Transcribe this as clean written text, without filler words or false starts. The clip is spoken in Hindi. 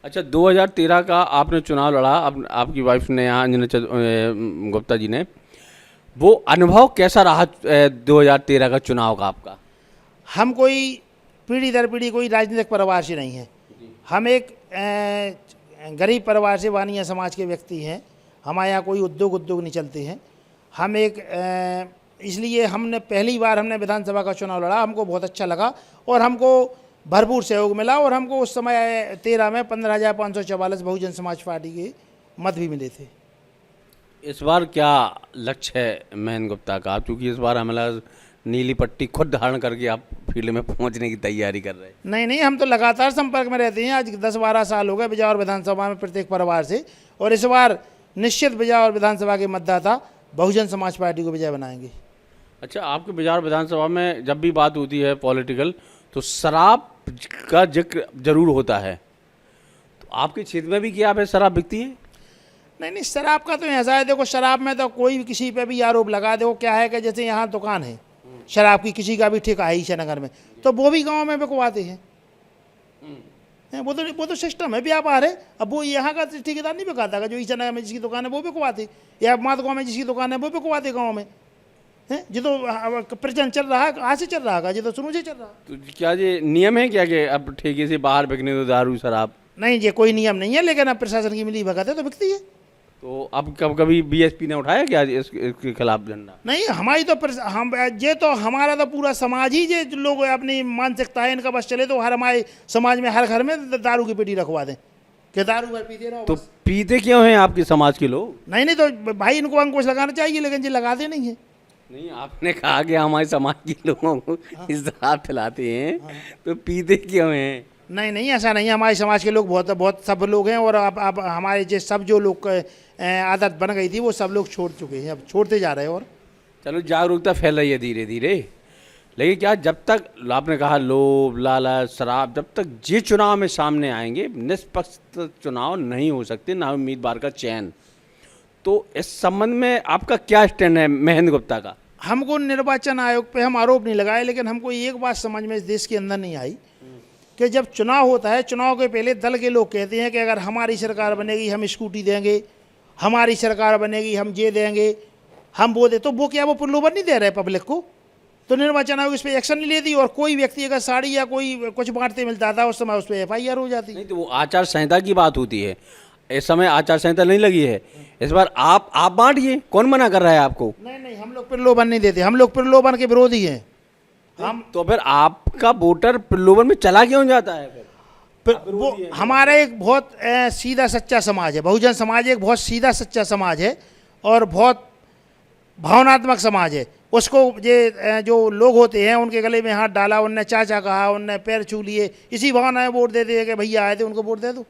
अच्छा, 2013 का आपने चुनाव लड़ा, आपकी वाइफ ने, यहाँ अंजना गुप्ता जी ने, वो अनुभव कैसा रहा 2013 का चुनाव का आपका? हम कोई पीढ़ी दर पीढ़ी कोई राजनीतिक परिवार से नहीं है। हम एक गरीब परिवार से वानिया समाज के व्यक्ति हैं। हमारे यहाँ कोई उद्योग नहीं चलते हैं। हम एक इसलिए हमने पहली बार हमने विधानसभा का चुनाव लड़ा, हमको बहुत अच्छा लगा और हमको भरपूर सहयोग मिला और हमको उस समय 13 में 15,544 बहुजन समाज पार्टी के मत भी मिले थे। इस बार क्या लक्ष्य है महेंद्र गुप्ता का? क्योंकि इस बार हमें नीली पट्टी खुद धारण करके आप फील्ड में पहुंचने की तैयारी कर रहे हैं। नहीं, हम तो लगातार संपर्क में रहते हैं। आज 10-12 साल हो गए बिजौर विधानसभा में प्रत्येक परिवार से, और इस बार निश्चित बिजौर विधानसभा के मतदाता बहुजन समाज पार्टी को विजय बनाएंगे। अच्छा, आपके बिजौर विधानसभा में जब भी बात होती है पॉलिटिकल, तो शराब का जिक्र जरूर होता है, तो आपके क्षेत्र में भी क्या आप शराब बिकती है? नहीं, शराब का तो ऐसा है, देखो शराब में तो कोई भी किसी पे भी आरोप लगा दे। वो क्या है कि जैसे यहाँ दुकान है शराब की, किसी का भी ठेका है ईशानगर में, तो वो भी गांव में बिकवाते हैं। वो तो सिस्टम है, व्यापार है। अब वो यहाँ का ठेकेदार नहीं बिकाता, जो ईशानगर में जिसकी दुकान है वो बिकवाते, या माधगांव में जिसकी दुकान है वो बिकवाते गाँव में है। जो तो प्रचलन चल रहा है, आज से चल रहा है, जो तो शुरू से चल रहा है। तो क्या ये नियम है क्या कि अब ठेके से बाहर बिकने दो दारू शराब? नहीं, ये कोई नियम नहीं है, लेकिन अब प्रशासन की मिली भगत है तो बिकती है। तो अब कभी बीएसपी ने उठाया क्या इसके खिलाफ झंडा? नहीं, हमारी तो हम ये तो हमारा तो पूरा समाज ही, ये जो लोग अपनी मानसिकता है इनका बस चले तो हर हमारे समाज में हर घर में दारू की पेटी रखवा दें कि दारू भर पीते रहो। तो पीते क्यों हैं आपके समाज के लोग? नहीं, तो भाई इनको अंकुश लगाना चाहिए, लेकिन ये लगाते नहीं है। नहीं, आपने कहा कि हमारे समाज के लोगों को इस शराब पिलाते हैं, तो पीते क्यों हैं? नहीं, ऐसा नहीं है। हमारे समाज के लोग बहुत सब लोग हैं, और अब हमारे जो सब जो लोग आदत बन गई थी वो सब लोग छोड़ चुके हैं, अब छोड़ते जा रहे हैं। और चलो, जागरूकता फैल रही है धीरे धीरे, लेकिन क्या जब तक आपने कहा लोभ लालच शराब, जब तक ये चुनाव में सामने आएंगे, निष्पक्ष चुनाव नहीं हो सकते, ना उम्मीदवार का चयन। तो इस संबंध में आपका क्या स्टैंड है महेंद्र गुप्ता का? हमको निर्वाचन आयोग पे हम आरोप नहीं लगाए, लेकिन हमको एक बात समझ में इस देश के अंदर नहीं आई कि जब चुनाव होता है, चुनाव के पहले दल के लोग कहते हैं कि अगर हमारी सरकार बनेगी हम स्कूटी देंगे, हमारी सरकार बनेगी हम ये देंगे, हम वो दे। तो वो क्या वो प्रलोभन नहीं दे रहे पब्लिक को? तो निर्वाचन आयोग इस पर एक्शन नहीं लेती, और कोई व्यक्ति अगर साड़ी या कोई कुछ बांटते मिलता था उस समय उस पर FIR हो जाती। नहीं, तो वो आचार संहिता की बात होती है। इस समय आचार संहिता नहीं लगी है, इस बार आप बांटिए, कौन मना कर रहा है आपको? नहीं, हम लोग प्रलोभन नहीं देते, हम लोग प्रलोभन के विरोधी हैं। हम तो फिर आपका वोटर प्रलोभन में चला क्यों जाता है? वो हमारा एक बहुत सीधा सच्चा समाज है। बहुजन समाज एक बहुत सीधा सच्चा समाज है और बहुत भावनात्मक समाज है। उसको ये जो लोग होते हैं उनके गले में हाथ डाला, उनने चाचा कहा, उनने पैर छू लिए, इसी भावना में वोट देते हैं कि भैया आए थे उनको वोट दे दो।